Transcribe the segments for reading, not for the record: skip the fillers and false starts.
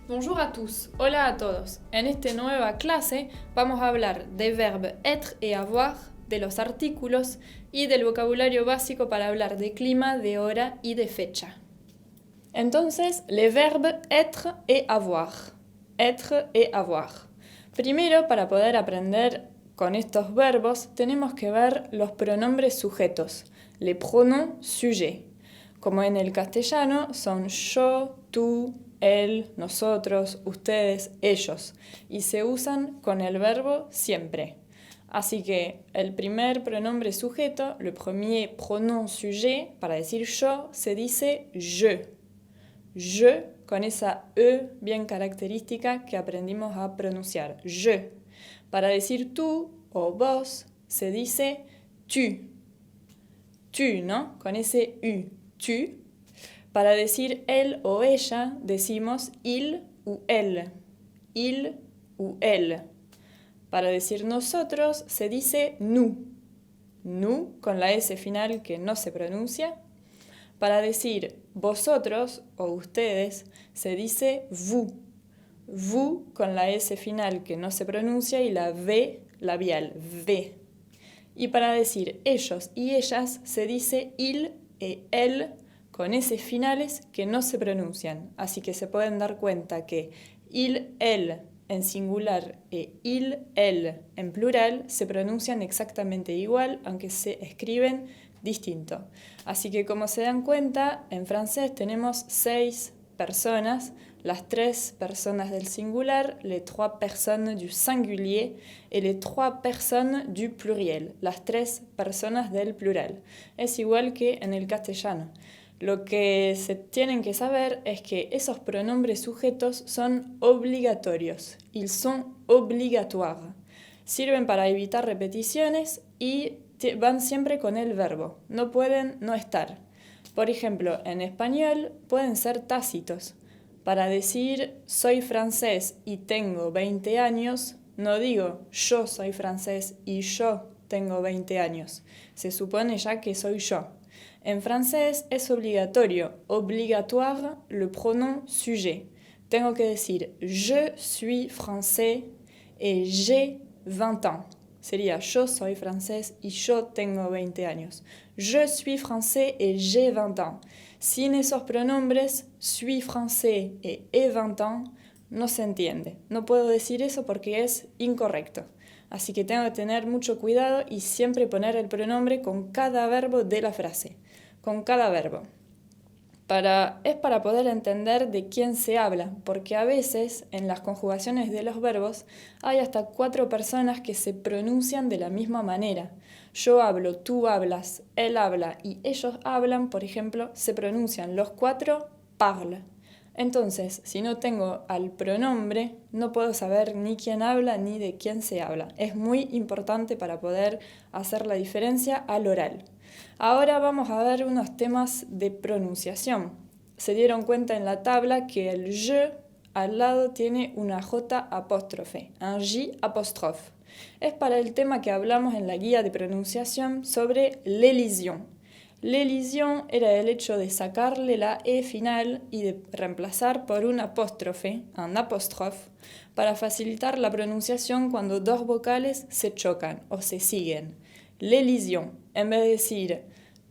Bonjour à tous, hola a todos. En esta nueva clase vamos a hablar de verbo être et avoir, de los artículos y del vocabulario básico para hablar de clima, de hora y de fecha. Entonces, les verbes être et avoir. Être et avoir. Primero, para poder aprender con estos verbos, tenemos que ver los pronombres sujetos, les pronoms sujets. Como en el castellano, son yo, tú, él, nosotros, ustedes, ellos, y se usan con el verbo siempre. Así que el primer pronombre sujeto, le premier pronom sujet, para decir yo, se dice je. Je, con esa E bien característica que aprendimos a pronunciar. Je. Para decir tú o vos, se dice tu. Tu, ¿no? Con ese U. Tu. Para decir él o ella, decimos il ou elle. Il ou elle. Para decir nosotros, se dice nous. Nous, con la S final que no se pronuncia. Para decir vosotros o ustedes, se dice vous. Vous, con la S final que no se pronuncia y la V labial, V. Y para decir ellos y ellas, se dice il et elle, con S finales que no se pronuncian. Así que se pueden dar cuenta que il, elle en singular e il, elle en plural se pronuncian exactamente igual, aunque se escriben distinto. Así que como se dan cuenta, en francés tenemos 6 personas, las 3 personas del singular, les 3 personnes du singulier et les 3 personnes du pluriel, las 3 personas del plural. Es igual que en el castellano. Lo que se tienen que saber es que esos pronombres sujetos son obligatorios. Ils sont obligatoires. Sirven para evitar repeticiones y van siempre con el verbo. No pueden no estar. Por ejemplo, en español pueden ser tácitos. Para decir soy francés y tengo 20 años, no digo yo soy francés y yo tengo 20 años. Se supone ya que soy yo. En francés es obligatorio, obligatoire, le pronom sujet. Tengo que decir je suis français et j'ai 20 ans. Sería yo soy francés y yo tengo 20 años. Je suis français et j'ai 20 ans. Sin esos pronombres, suis français et ai 20 ans, no se entiende. No puedo decir eso porque es incorrecto. Así que tengo que tener mucho cuidado y siempre poner el pronombre con cada verbo de la frase. Con cada verbo. Es para poder entender de quién se habla, porque a veces en las conjugaciones de los verbos hay hasta 4 personas que se pronuncian de la misma manera. Yo hablo, tú hablas, él habla y ellos hablan, por ejemplo, se pronuncian los 4 parle. Entonces, si no tengo al pronombre, no puedo saber ni quién habla ni de quién se habla. Es muy importante para poder hacer la diferencia al oral. Ahora vamos a ver unos temas de pronunciación. Se dieron cuenta en la tabla que el je al lado tiene una J apóstrofe, un J apóstrofe. Es para el tema que hablamos en la guía de pronunciación sobre l'elision. L'elision era el hecho de sacarle la E final y de reemplazar por un apóstrofe, un apóstrofe, para facilitar la pronunciación cuando dos vocales se chocan o se siguen. L'elision, en vez de decir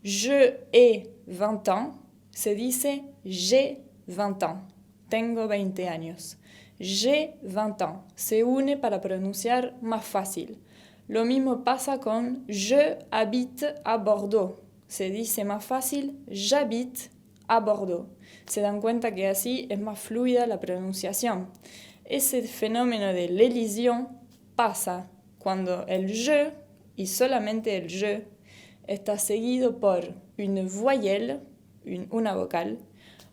je ai 20 ans, se dice j'ai 20 ans, tengo 20 años. J'ai 20 ans, se une para pronunciar más fácil. Lo mismo pasa con je habite à Bordeaux. Se dice más fácil, j'habite à Bordeaux. Se dan cuenta que así es más fluida la pronunciación. Ese fenómeno de l'elision pasa cuando el je, y solamente el je, está seguido por une voyelle, una vocal,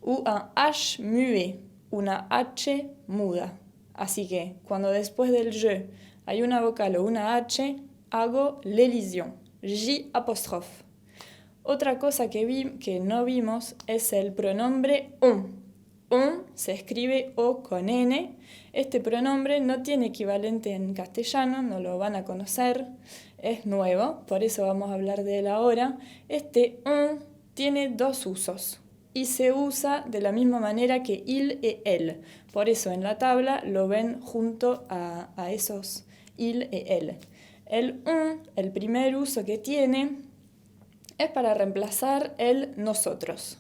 o un H muet, una H muda. Así que cuando después del je hay una vocal o una H, hago l'elision, J apóstrofe. Otra cosa que no vimos es el pronombre on. On se escribe O con N. Este pronombre no tiene equivalente en castellano, no lo van a conocer, es nuevo, por eso vamos a hablar de él ahora. Este on tiene 2 usos. y se usa de la misma manera que il et elle. Por eso en la tabla lo ven junto a esos il et elle. El un, el primer uso que tiene, es para reemplazar el nosotros.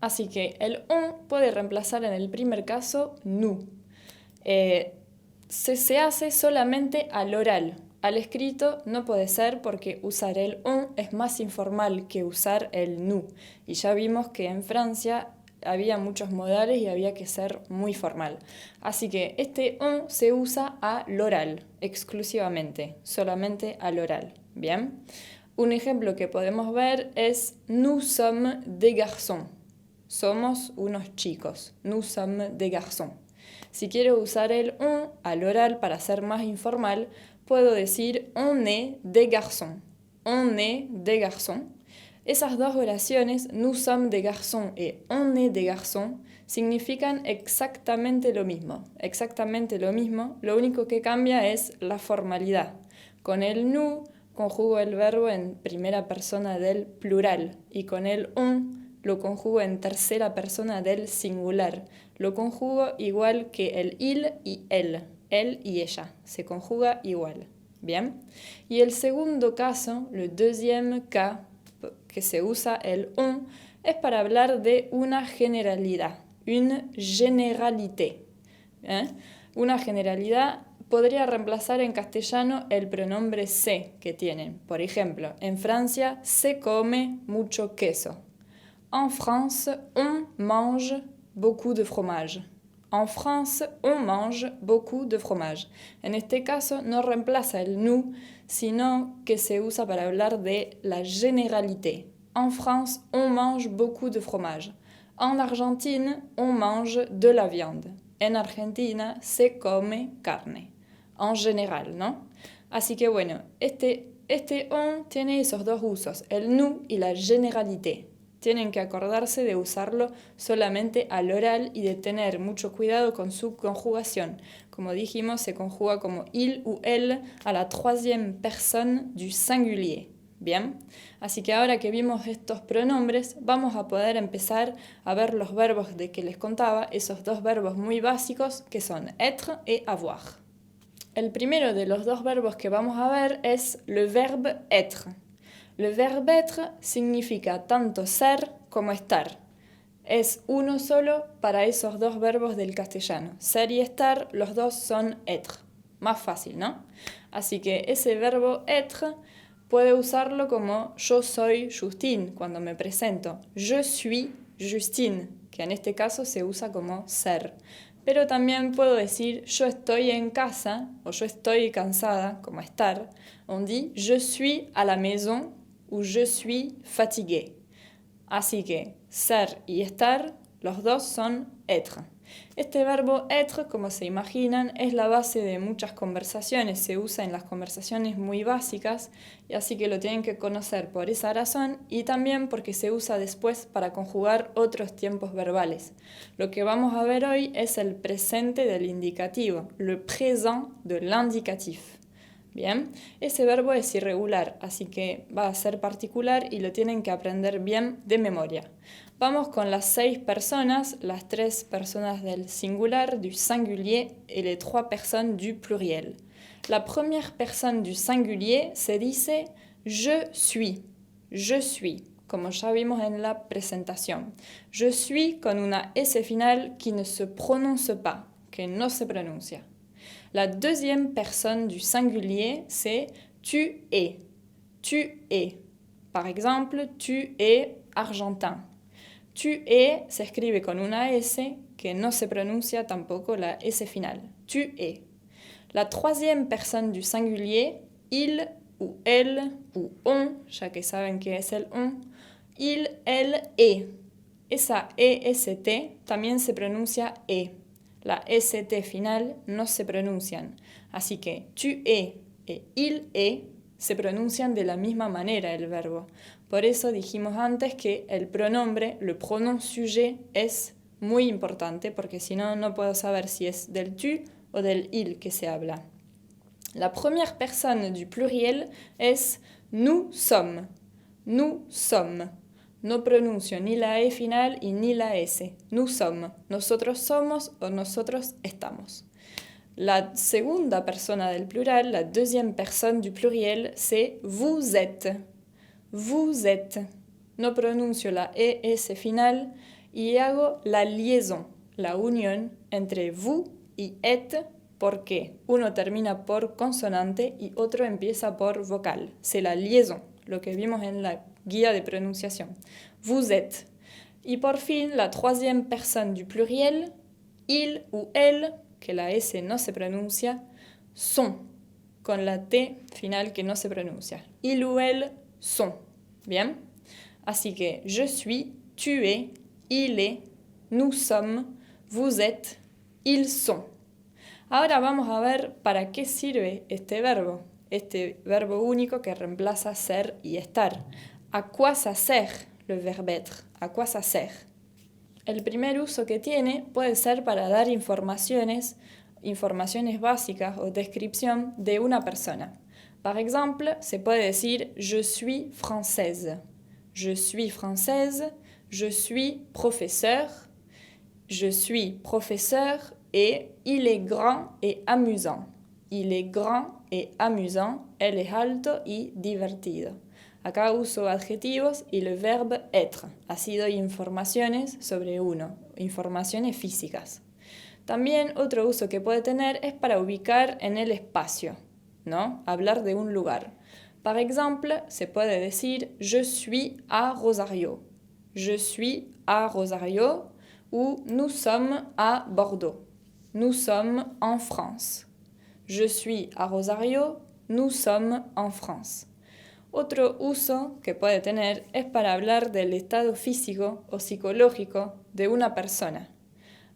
Así que el on puede reemplazar en el primer caso nous. Se hace solamente al oral. Al escrito no puede ser porque usar el on es más informal que usar el nous. Y ya vimos que en Francia había muchos modales y había que ser muy formal. Así que este on se usa al oral exclusivamente, solamente al oral. Bien. Un ejemplo que podemos ver es nous sommes des garçons. Somos unos chicos. Nous sommes des garçons. Si quiero usar el on al oral para ser más informal, puedo decir on est des garçons. On est des garçons. Esas dos oraciones, nous sommes des garçons et on est des garçons, significan exactamente lo mismo. Exactamente lo mismo. Lo único que cambia es la formalidad. Con el nous conjugo el verbo en primera persona del plural y con el on lo conjugo en tercera persona del singular. Lo conjugo igual que el il y él y ella. Se conjuga igual. Bien. Y el segundo caso, le deuxième cas, que se usa el on, es para hablar de una generalidad. Une généralité. Una generalidad podría reemplazar en castellano el pronombre se que tienen. Por ejemplo, en Francia se come mucho queso. En France, on mange beaucoup de fromage. En France, on mange beaucoup de fromage. En este caso no reemplaza el nous, sino que se usa para hablar de la généralité. En France, on mange beaucoup de fromage. En Argentine, on mange de la viande. En Argentina, se come carne. En general, ¿no? Así que bueno, este on tiene esos dos usos, el nous y la généralité. Tienen que acordarse de usarlo solamente al oral y de tener mucho cuidado con su conjugación. Como dijimos, se conjuga como il ou elle a la troisième personne du singulier. Bien, así que ahora que vimos estos pronombres, vamos a poder empezar a ver los verbos de que les contaba, esos dos verbos muy básicos que son être et avoir. El primero de los dos verbos que vamos a ver es le verbe être. Le verbe être significa tanto ser como estar. Es uno solo para esos dos verbos del castellano. Ser y estar, los dos son être. Más fácil, ¿no? Así que ese verbo être puede usarlo como yo soy Justine cuando me presento. Je suis Justine, que en este caso se usa como ser. Pero también puedo decir yo estoy en casa o yo estoy cansada, como estar. On dit je suis à la maison ou je suis fatigué. Así que ser y estar, los dos son être. Este verbo être, como se imaginan, es la base de muchas conversaciones, se usa en las conversaciones muy básicas, y así que lo tienen que conocer por esa razón y también porque se usa después para conjugar otros tiempos verbales. Lo que vamos a ver hoy es el presente del indicativo, le présent de l'indicatif. Bien, ese verbo es irregular, así que va a ser particular y lo tienen que aprender bien de memoria. Vamos con las 6 personas, las 3 personas del singular, du singulier, et les 3 personnes du pluriel. La première personne du singulier se dice je suis, como ya vimos en la presentación. Je suis con una S final qui ne se prononce pas, que no se pronuncia. La deuxième personne du singulier, c'est tu es. Tu es. Par exemple, tu es argentin. Tu es se escribe con una S que no se pronuncia tampoco la S final. Tu es. La troisième personne du singulier, il ou elle ou on, ya que saben que es el on, il, elle, est. Esa EST también se pronuncia E. La ST final no se pronuncian. Así que tu es e il est se pronuncian de la misma manera el verbo. Por eso dijimos antes que el pronombre, le pronom sujet, es muy importante porque si no, no puedo saber si es del tu o del il que se habla. La première personne du pluriel es nous sommes. Nous sommes. No pronuncio ni la E final y ni la S. Nous sommes. Nosotros somos o nosotros estamos. La segunda persona del plural, la deuxième personne du pluriel, c'est vous êtes. Vous êtes. No pronuncio la ES final y hago la liaison, la unión entre vous y et porque uno termina por consonante y otro empieza por vocal. C'est la liaison, lo que vimos en la guía de pronunciación. Vous êtes. Y por fin, la troisième personne du pluriel, il ou elle, que la S no se pronuncia, sont, con la T final que no se pronuncia. Il ou elle sont. Bien? Así que je suis, tu es, il est, nous sommes, vous êtes, ils sont. Ahora vamos a ver para qué sirve este verbo único que reemplaza ser y estar. ¿A quoi ça sert le verbe être? ¿A quoi ça sert? El primer uso que tiene puede ser para dar informaciones básicas o descripción de una persona. Par exemple, se puede decir je suis française. Je suis française, je suis professeur et il est grand et amusant. Il est grand et amusant, él es alto y divertido. Acá uso adjetivos y el verbo être. Así doy informaciones sobre uno, informaciones físicas. También otro uso que puede tener es para ubicar en el espacio, ¿no? Hablar de un lugar. Par exemple, se puede decir je suis à Rosario. Je suis à Rosario ou nous sommes à Bordeaux. Nous sommes en France. Je suis à Rosario, nous sommes en France. Otro uso que puede tener es para hablar del estado físico o psicológico de una persona.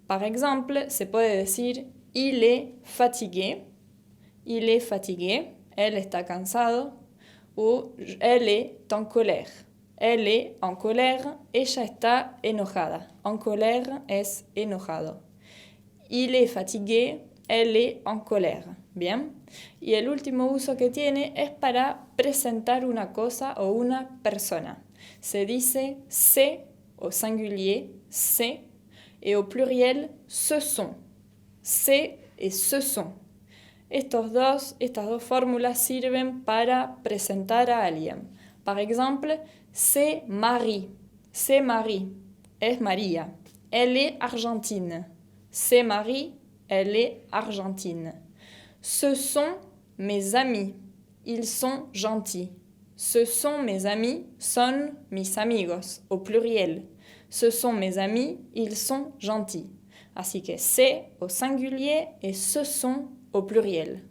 Par exemple, se puede decir il est fatigué, él está cansado, ou elle est en colère. Elle est en colère, ella está enojada. En colère es enojado. Il est fatigué, elle est en colère. Bien. Y el último uso que tiene es para presentar una cosa o una persona. Se dice c'est au singulier, c'est, et au pluriel ce sont. C'est et ce sont. Estas dos fórmulas sirven para presentar a alguien. Par exemple, c'est Marie. C'est Marie. Es María. Elle est argentine. C'est Marie. Elle est argentine. Ce sont mes amis. Ils sont gentils. Ce sont mes amis. Son mis amigos. Au pluriel. Ce sont mes amis. Ils sont gentils. Así que c'est au singulier et ce sont au pluriel.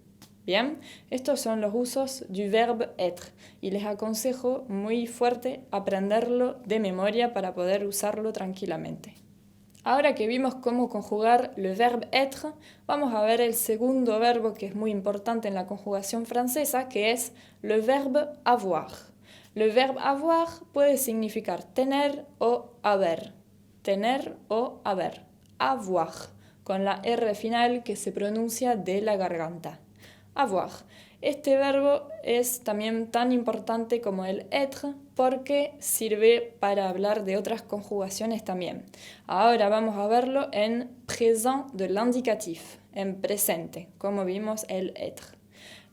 Bien, estos son los usos du verbe être y les aconsejo muy fuerte aprenderlo de memoria para poder usarlo tranquilamente. Ahora que vimos cómo conjugar le verbe être, vamos a ver el segundo verbo que es muy importante en la conjugación francesa, que es le verbe avoir. Le verbe avoir puede significar tener o haber. Tener o haber. Avoir, con la R final que se pronuncia de la garganta. Avoir. Este verbo es también tan importante como el être porque sirve para hablar de otras conjugaciones también. Ahora vamos a verlo en présent de l'indicatif, en presente, como vimos el être.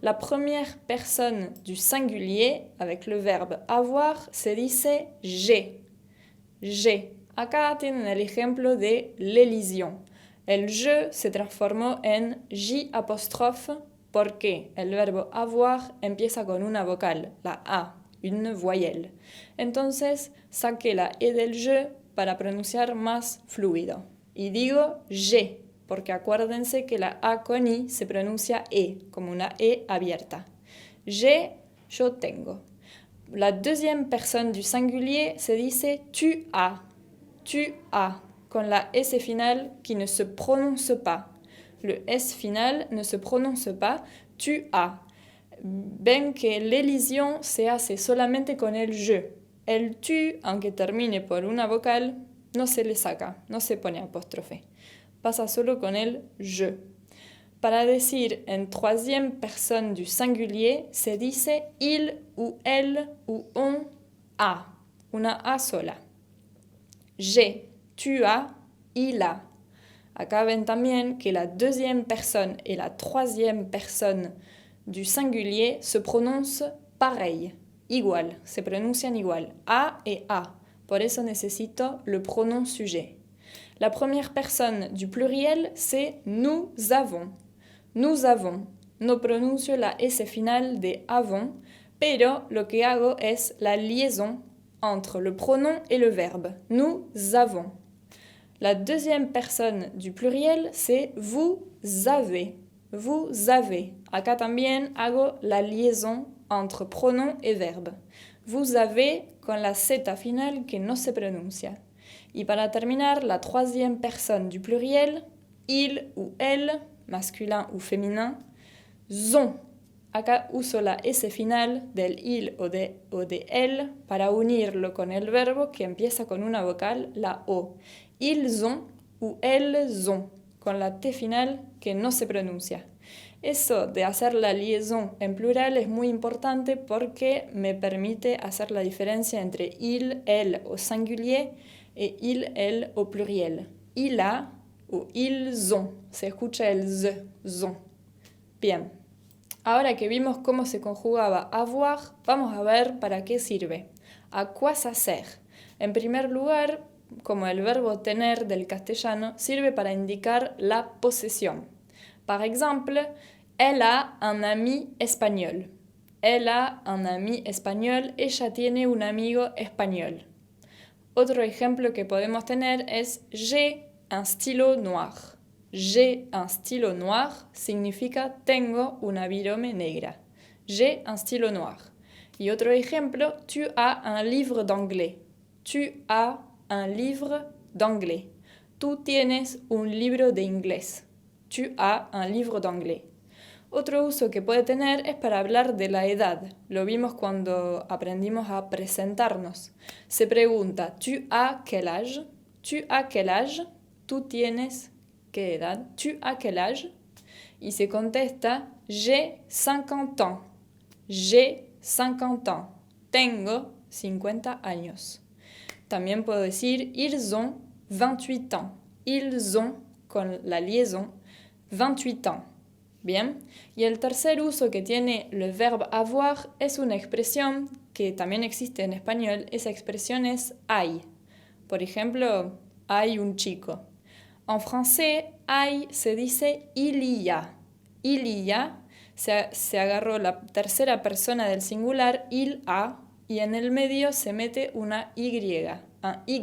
La première personne du singulier avec le verbe avoir se dice j'ai. J'ai. Acá tienen el ejemplo de l'élision. El je se transformó en J apóstrofe porque el verbo avoir empieza con una vocal, la A, une voyelle. Entonces saqué la E del je para pronunciar más fluido. Y digo j'ai, porque acuérdense que la A con I se pronuncia E, como una E abierta. J'ai, yo tengo. La deuxième personne du singulier se dice tu as. Tu as, con la S final qui ne se prononce pas. Le S final ne se prononce pas, tu as. Ven que l'elision se hace solamente con el je. El tu, aunque termine por una vocal, no se le saca, no se pone apóstrofe. Pasa solo con el je. Para decir en troisième personne du singulier, se dice il ou elle ou on a. una A sola. J'ai, tu as, il a. Acá ven también que la deuxième personne et la troisième personne du singulier se prononcent pareil, igual, se pronuncian igual, a et a. Por eso necesito le pronom sujet. La première personne du pluriel, c'est nous avons. Nous avons. No pronuncio la S final de avons, pero lo que hago es la liaison entre le pronom et le verbe. Nous avons. La deuxième personne du pluriel, c'est vous avez. Vous avez. Acá también hago la liaison entre pronom et verbe. Vous avez con la Z final que no se pronuncia. Y para terminar, la troisième personne du pluriel, il ou elle, masculin ou féminin, ont. Acá uso la S final del il o de elle para unirlo con el verbo que empieza con una vocal, la O. Ils ont ou elles ont, con la T final que no se pronuncia. Eso de hacer la liaison en plural es muy importante porque me permite hacer la diferencia entre il, elle au singulier et il, elle au pluriel. Il a ou ils ont. Se escucha el z, ont. Bien. Ahora que vimos cómo se conjugaba avoir, vamos a ver para qué sirve. ¿A quoi ça sert? En primer lugar, como el verbo tener del castellano, sirve para indicar la posesión. Par exemple, elle a un ami espagnol. Elle a un ami espagnol. Ella tiene un amigo español. Otro ejemplo que podemos tener es j'ai un stylo noir. J'ai un stylo noir significa tengo una virome negra. J'ai un stylo noir. Y otro ejemplo, tu as un livre d'anglais. Tu as un livre d'anglais. Tú tienes un libro de inglés. Tu as un livre d'anglais. Otro uso que puede tener es para hablar de la edad. Lo vimos cuando aprendimos a presentarnos. Se pregunta, ¿tu as quel âge? ¿Tu as quel âge? Tú tienes ¿qué edad? ¿Tu as quel âge? Y se contesta, j'ai 50 ans. J'ai 50 ans. Tengo 50 años. También puedo decir, ils ont 28 ans. Ils ont, con la liaison, 28 ans. Bien. Y el tercer uso que tiene le verbe avoir es una expresión que también existe en español. Esa expresión es hay. Por ejemplo, hay un chico. En français, hay se dice il y a. Il y a se agarró la tercera persona del singular, il a, y en el medio se mete una Y, un Y.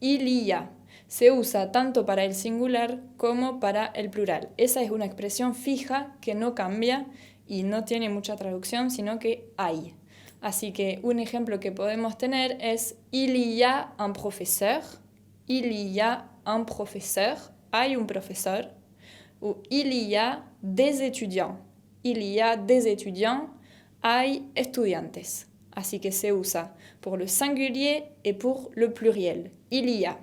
Il y a. Se usa tanto para el singular como para el plural. Esa es una expresión fija que no cambia y no tiene mucha traducción, sino que hay. Así que un ejemplo que podemos tener es il y a un professeur. Il y a un professeur. Hay un profesor. O il y a des étudiants. Il y a des étudiants. Hay estudiantes. Así que se usa pour le singulier et pour le pluriel. Il y a.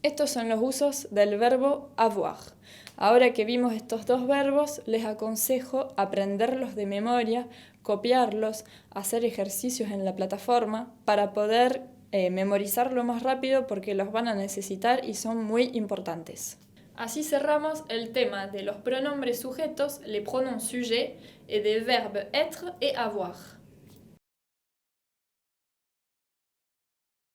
Estos son los usos del verbo avoir. Ahora que vimos estos dos verbos, les aconsejo aprenderlos de memoria, copiarlos, hacer ejercicios en la plataforma para poder memorizarlo más rápido porque los van a necesitar y son muy importantes. Así cerramos el tema de los pronombres sujetos, les pronoms sujets, et des verbes être et avoir.